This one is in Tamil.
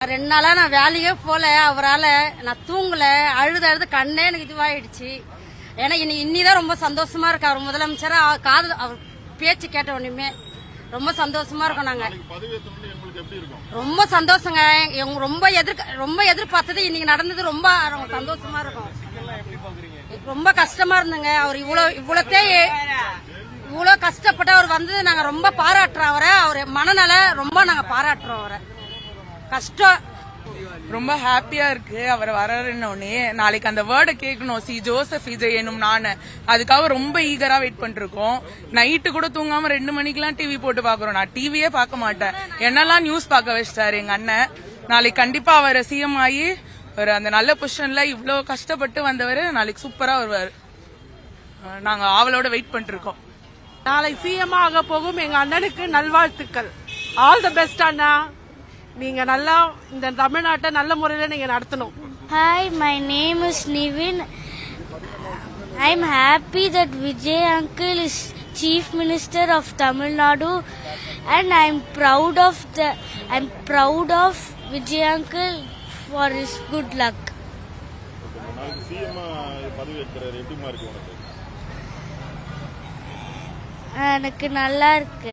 2 நாளா நான் வேலையே போல, அவரால நான் தூங்கல, அழுது கண்ணே எனக்கு இதுவாயிடுச்சு. ஏன்னா இன்னிதான் ரொம்ப சந்தோஷமா இருக்கு. அவர் முதலமைச்சரா காது அவர் பேச்சு கேட்ட உடனே ரொம்ப சந்தோஷமா இருக்கும். நாங்க ரொம்ப சந்தோஷங்க. ரொம்ப எதிர்பார்த்தது இன்னைக்கு நடந்தது. ரொம்ப சந்தோஷமா இருக்கும். ரொம்ப கஷ்டமா இருந்துங்க. அவர் இவ்வளவு கஷ்டப்பட்டு அவர் வந்து நாங்க ரொம்ப பாராட்டுறோம் அவரை. அவர் மனநல ரொம்ப நாங்க பாராட்டுறோம் அவரை. கஷ்டம் ரொம்ப ஹாப்பியா இருக்கு அவர் வர்றோடனே. நாளைக்கு அந்த வேர்டை கேட்கணும், சி ஜோசப் விஜய் எனும் நானு. அதுக்காக ரொம்ப ஈகரா வெயிட் பண்ணிருக்கோம். நைட்டு கூட தூங்காம 2 மணிக்கெல்லாம் டிவி போட்டு பாக்குறோம். நான் டிவியே பார்க்க மாட்டேன். என்னெல்லாம் நியூஸ் பார்க்க வச்சிட்டாரு எங்க அண்ணன். நாளைக்கு கண்டிப்பா அவர் சிஎம் ஆகி ஒரு அந்த நல்ல பொசிஷன்ல இவ்வளவு கஷ்டப்பட்டு வந்தவர் நாளைக்கு சூப்பரா வருவார். நாங்க ஆவலோட வெயிட் பண்ணிட்டு இருக்கோம். நாளை சிஎம் ஆக போகும் எங்க அண்ணனுக்கு நல்வாழ்த்துக்கள். ஆல் தி பெஸ்ட் அண்ணா. நீங்க நல்லா இந்த தமிழ்நாட்டை நல்ல முறையில நீங்க நடத்தணும். Hi, my name is Nivin. I'm happy that Vijay uncle is Chief Minister of Tamil Nadu, and I'm proud of Vijay uncle for his good luck. எனக்கு நல்லா இருக்கு.